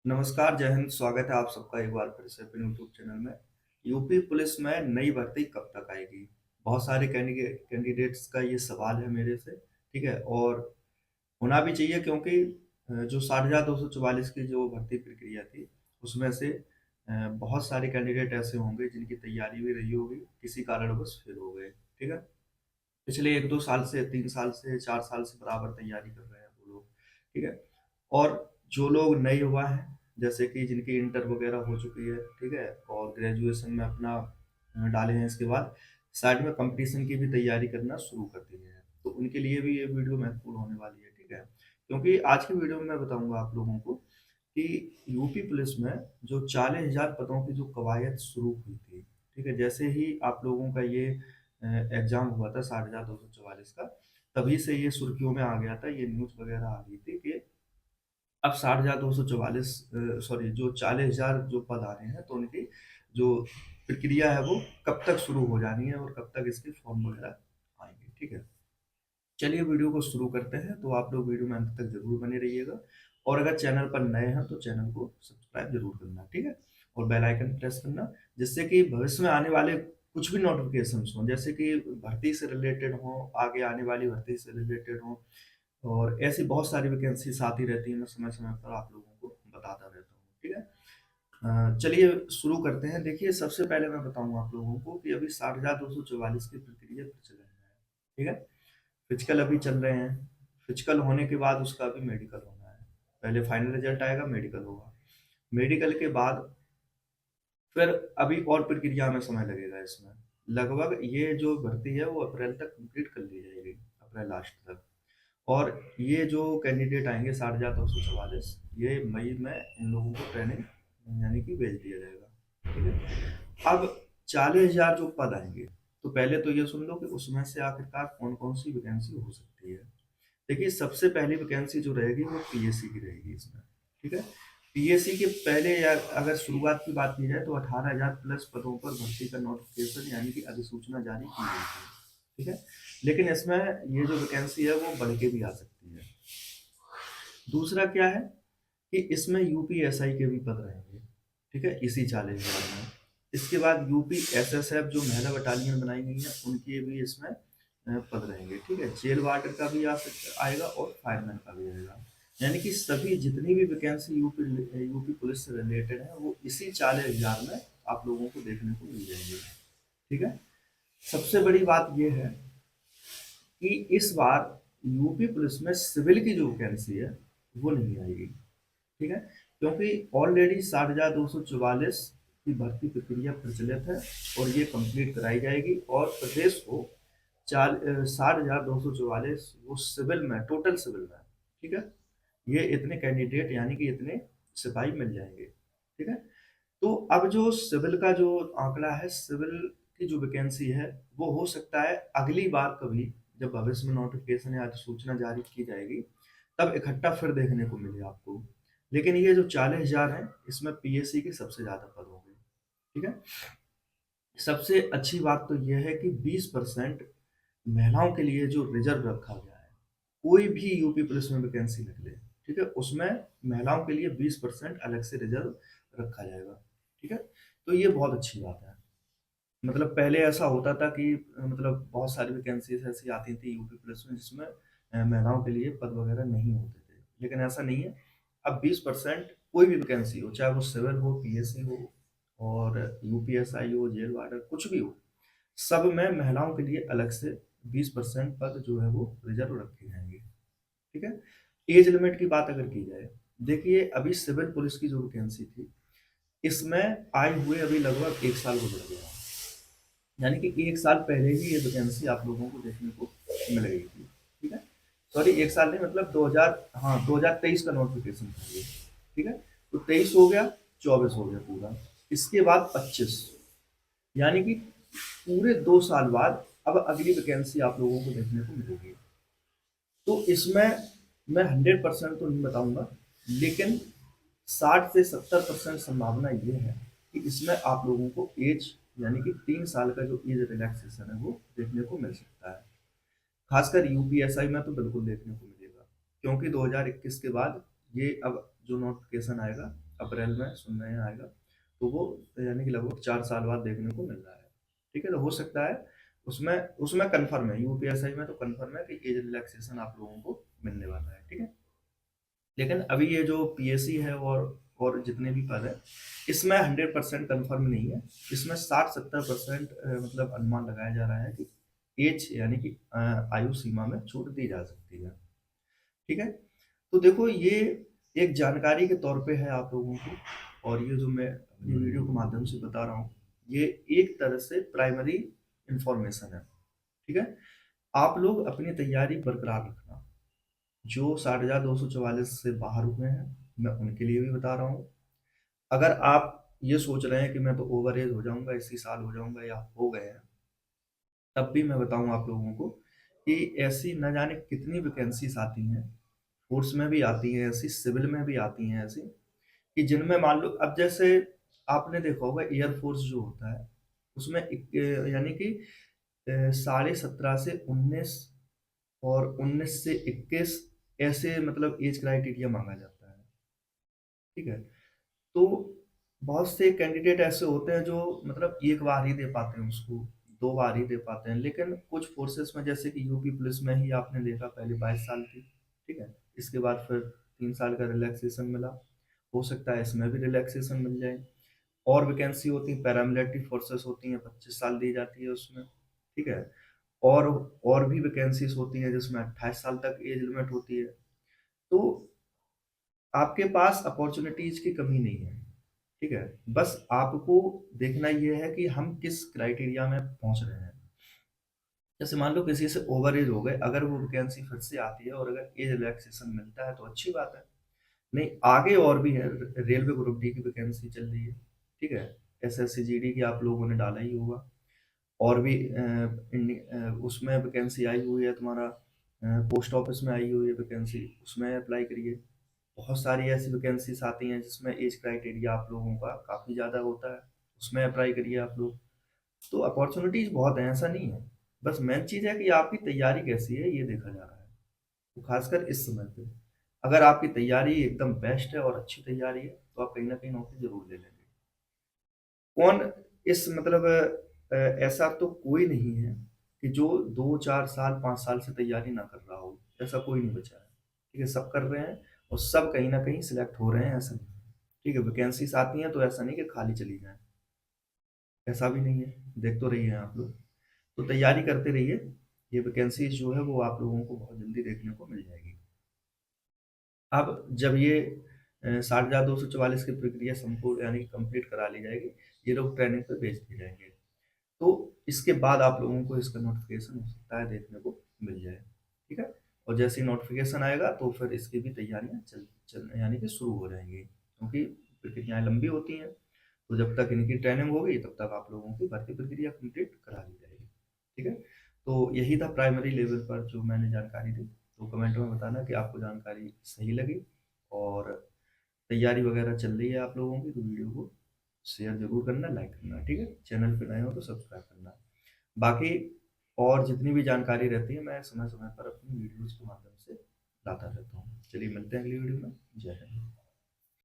नमस्कार, जय हिंद। स्वागत है आप सबका एक बार फिर से अपने यूट्यूब चैनल में। यूपी पुलिस में नई भर्ती कब तक आएगी? बहुत सारे कैंडिडेट्स का ये सवाल है मेरे से, ठीक है? और होना भी चाहिए क्योंकि जो 60,244 की जो भर्ती प्रक्रिया थी, उसमें से बहुत सारे कैंडिडेट ऐसे होंगे जिनकी तैयारी भी रही होगी, किसी कारणवश फेल हो गए, ठीक है? पिछले 1-2 साल से, 3 साल से, 4 साल से बराबर तैयारी कर रहे हैं वो लोग, ठीक है? और जो लोग नए युवा हैं, जैसे कि जिनकी इंटर वगैरह हो चुकी है, ठीक है? और ग्रेजुएशन में अपना डाले हैं, इसके बाद साइड में कॉम्पिटिशन की भी तैयारी करना शुरू कर दी है। तो उनके लिए भी ये वीडियो महत्वपूर्ण होने वाली है, ठीक है? क्योंकि आज की वीडियो में मैं बताऊँगा आप लोगों को कि यूपी पुलिस में जो 40,000 पदों की जो कवायद शुरू हुई थी, ठीक है? जैसे ही आप लोगों का ये एग्ज़ाम हुआ था 60,244 का, तभी से ये सुर्खियों में आ गया था, ये न्यूज़ वगैरह आ गई थी कि अब 60,244 सॉरी जो 40,000 जो पद आ रहे हैं, तो उनकी जो प्रक्रिया है वो कब तक शुरू हो जानी है और कब तक इसके फॉर्म वगैरह आएँगे, ठीक है? चलिए वीडियो को शुरू करते हैं, तो आप लोग वीडियो में अंत तक ज़रूर बने रहिएगा और अगर चैनल पर नए हैं, तो चैनल को सब्सक्राइब ज़रूर करना, ठीक है? और बेल आइकन प्रेस करना, जिससे कि भविष्य में आने वाले कुछ भी नोटिफ़िकेशंस हों, जैसे कि भर्ती से रिलेटेड हों, आगे आने वाली भर्ती से रिलेटेड हों और ऐसी बहुत सारी वैकेंसीज़ आती रहती हैं, मैं समय-समय पर आप लोगों को बताता रहता हूँ, ठीक है? चलिए शुरू करते हैं। देखिए, सबसे पहले मैं बताऊँ आप लोगों को कि अभी 60,244 की प्रक्रिया प्रचलन में है, ठीक है? फिजिकल अभी चल रहे हैं। फिजिकल होने के बाद उसका अभी मेडिकल होना है। पहले फाइनल रिजल्ट आएगा, मेडिकल होगा। मेडिकल के बाद फिर अभी और प्रक्रिया में समय लगेगा इसमें। लगभग ये जो भर्ती है वो अप्रैल तक कंप्लीट कर ली जाएगी, अप्रैल लास्ट तक। और ये जो कैंडिडेट आएँगे 60,244 ये मई में इन लोगों को ट्रेनिंग यानी कि भेज दिया जाएगा, ठीक है? अब 40,000 जो पद आएँगे, तो पहले तो ये सुन लो कि उसमें से आखिरकार कौन-कौन सी वैकेंसी हो सकती है। देखिए, सबसे पहली वैकेंसी जो रहेगी वो पीएससी की रहेगी इसमें, ठीक है? पीएससी के पहले या अगर शुरुआत की बात की जाए तो 18,000 प्लस पदों पर भर्ती का नोटिफ़िकेशन यानी कि अधिसूचना जारी की गई थी, ठीक है? लेकिन इसमें ये जो वैकेंसी है वो बढ़ के भी आ सकती है। दूसरा क्या है कि इसमें यूपीएसआई के भी पद रहेंगे, ठीक है? इसी 40,000 में। इसके बाद यूपी एसएसएफ जो महिला बटालियन बनाई गई है, उनके भी इसमें पद रहेंगे, ठीक है? जेल वार्डन का भी आएगा और फायरमैन का भी आएगा। यानी कि सभी जितनी भी वैकेंसी यूपी पुलिस से रिलेटेड है, वो इसी 40,000 में आप लोगों को देखने को मिल जाएंगे, ठीक है? सबसे बड़ी बात ये है कि इस बार यूपी पुलिस में सिविल की जो वैकेंसी है, वो नहीं आएगी। ठीक है? क्योंकि ऑलरेडी 60,244 की भर्ती प्रक्रिया प्रचलित है और ये कंप्लीट कराई जाएगी और प्रदेश को 60,244 वो सिविल में, टोटल सिविल में, ठीक है? ये इतने कैंडिडेट यानी कि इतने सिपाही मिल जाएंगे, ठीक है? तो अब जो सिविल का जो आंकड़ा है, सिविल की जो वैकेंसी है, वो हो सकता है अगली बार कभी जब भविष्य में नोटिफिकेशन या अधिसूचना जारी की जाएगी, तब इकट्ठा फिर देखने को मिले आपको। लेकिन ये जो 40,000 हैं, इसमें पीएससी के सबसे ज़्यादा पद होंगे, ठीक है? सबसे अच्छी बात तो ये है कि 20% महिलाओं के लिए जो रिजर्व रखा गया है, कोई भी यूपी पुलिस में वैकेंसी निकले, ठीक है? उसमें महिलाओं के लिए 20% अलग से रिजर्व रखा जाएगा, ठीक है? तो ये बहुत अच्छी बात है। मतलब पहले ऐसा होता था कि मतलब बहुत सारी वैकेंसीज़ ऐसी आती थी यूपी पुलिस में जिसमें महिलाओं के लिए पद वगैरह नहीं होते थे। लेकिन ऐसा नहीं है, अब 20% कोई भी वैकेंसी हो, चाहे वो सिविल हो, पीएससी हो और यूपीएसआई हो, जेल वार्डन कुछ भी हो, सब में महिलाओं के लिए अलग से 20% पद जो है वो रिजर्व रखे जाएँगे, ठीक है? एज लिमिट की बात अगर की जाए, देखिए अभी सिविल पुलिस की जो वैकेंसी थी, इसमें आए हुए अभी लगभग 1 साल गुज़र गया है। यानी कि 1 साल पहले ही ये वैकेंसी आप लोगों को देखने को मिल गई थी, ठीक है? सॉरी 1 साल नहीं, मतलब 2000, हाँ, 2023 का नोटिफ़िकेशन था ये, ठीक है? तो 23 हो गया, 24 हो गया पूरा। इसके बाद 25, यानी कि पूरे 2 साल बाद अब अगली वैकेंसी आप लोगों को देखने को मिलेगी। तो इसमें मैं 100% तो नहीं बताऊँगा, लेकिन 60 से 70% संभावना ये है कि इसमें आप लोगों को एज यानी कि 3 साल का जो एज रिलैक्सेशन है वो देखने को मिल सकता है। खासकर यूपीएसआई में तो बिल्कुल देखने को मिलेगा, क्योंकि 2021 के बाद ये अब जो नोटिफिकेशन आएगा अप्रैल में सुनने में आएगा। तो वो यानी कि लगभग 4 साल बाद देखने को मिल रहा है। ठीक है, तो हो सकता है उसमें उसमें कन्फर्म है, यूपीएसआई में तो कन्फर्म है कि एज रिलैक्सेशन आप लोगों को मिलने वाला है। ठीक है, लेकिन अभी ये जो पीएससी है और जितने भी पद है, इसमें 100% कन्फर्म नहीं है। इसमें 60-70% मतलब अनुमान लगाया जा रहा है कि एज यानी कि आयु सीमा में छूट दी जा सकती है। ठीक है, तो देखो ये एक जानकारी के तौर पे है आप लोगों को, और ये जो मैं अपनी वीडियो के माध्यम से बता रहा हूँ, ये एक तरह से प्राइमरी इंफॉर्मेशन है। ठीक है, आप लोग अपनी तैयारी बरकरार रखना। जो 60,244 से बाहर हुए हैं, मैं उनके लिए भी बता रहा हूँ। अगर आप ये सोच रहे हैं कि मैं तो ओवर एज हो जाऊंगा, इसी साल हो जाऊंगा या हो गए हैं, तब भी मैं बताऊं आप लोगों को कि ऐसी न जाने कितनी वैकेंसीज आती हैं, फोर्स में भी आती हैं ऐसी, सिविल में भी आती हैं ऐसी, कि जिनमें मान लो अब जैसे आपने देखा होगा एयरफोर्स जो होता है उसमें यानी कि 17.5 से 19 और 19 से 21 ऐसे मतलब एज क्राइटेरिया मांगा जाता है। ठीक है, तो बहुत से कैंडिडेट ऐसे होते हैं जो मतलब एक बार ही दे पाते हैं उसको, 2 बार ही दे पाते हैं, लेकिन कुछ फोर्सेस में जैसे कि यूपी पुलिस में ही आपने देखा पहले 22 साल थी। ठीक है, इसके बाद फिर 3 साल का रिलैक्सेशन मिला, हो सकता है इसमें भी रिलैक्सेशन मिल जाए। और वैकेंसी होती है, पैरामिलिट्री फोर्सेस होती हैं, 25 साल दी जाती है उसमें। ठीक है, और और भी वैकेंसीज होती हैं जिसमें 28 साल तक एज लिमिट होती है। तो आपके पास अपॉर्चुनिटीज की कमी नहीं है। ठीक है, बस आपको देखना ये है कि हम किस क्राइटेरिया में पहुंच रहे हैं। जैसे मान लो किसी से ओवर एज हो गए, अगर वो वैकेंसी फिर से आती है और अगर एज रिलैक्सेशन मिलता है तो अच्छी बात है। नहीं, आगे और भी है, रेलवे ग्रुप डी की वैकेंसी चल रही है। ठीक है, एसएससी जीडी की आप लोगों ने डाला ही होगा, और भी उसमें वैकेंसी आई हुई है तुम्हारा, पोस्ट ऑफिस में आई हुई है वैकेंसी, उसमें अप्लाई करिए। बहुत सारी ऐसी वैकेंसीज आती हैं जिसमें एज क्राइटेरिया आप लोगों का काफ़ी ज़्यादा होता है, उसमें अप्लाई करिए आप लोग। तो अपॉर्चुनिटीज बहुत हैं, ऐसा नहीं है। बस मेन चीज़ है कि आपकी तैयारी कैसी है, ये देखा जा रहा है, तो खासकर इस समय पे अगर आपकी तैयारी एकदम बेस्ट है और अच्छी तैयारी है तो आप कहीं ना कहीं नौकरी जरूर ले लेंगे। कौन इस मतलब ऐसा तो कोई नहीं है कि जो 2 4 साल 5 साल से तैयारी ना कर रहा हो, ऐसा कोई नहीं बचा है। ठीक है, सब कर रहे हैं और सब कहीं ना कहीं सिलेक्ट हो रहे हैं, ऐसा नहीं। ठीक है, वैकेंसीज आती हैं तो ऐसा नहीं कि खाली चली जाए, ऐसा भी नहीं है। देख तो रही है आप लोग, तो तैयारी करते रहिए। ये वैकेंसीज जो है वो आप लोगों को बहुत जल्दी देखने को मिल जाएगी। अब जब ये 60,244 की प्रक्रिया संपूर्ण यानी कि कंप्लीट करा ली जाएगी, ये लोग ट्रेनिंग पे भेज दिए जाएंगे, तो इसके बाद आप लोगों को इसका नोटिफिकेशन हो सकता है देखने को मिल जाए। ठीक है, और जैसे ही नोटिफिकेशन आएगा तो फिर इसकी भी तैयारियां चल यानी कि शुरू हो जाएंगी, क्योंकि प्रक्रियाएं लंबी होती हैं। तो जब तक इनकी ट्रेनिंग होगी तब तक आप लोगों की भर्ती प्रक्रिया कंप्लीट करा दी जाएगी। ठीक है, तो यही था प्राइमरी लेवल पर जो मैंने जानकारी दी। तो कमेंट में बताना कि आपको जानकारी सही लगी, और तैयारी वगैरह चल रही है आप लोगों की तो वीडियो को शेयर जरूर करना, लाइक करना। ठीक है, चैनल पे नए हो तो सब्सक्राइब करना। बाकी और जितनी भी जानकारी रहती है मैं समय समय पर अपनी वीडियोस के माध्यम से लाता रहता हूँ। चलिए मिलते हैं अगली वीडियो में। जय हिंद।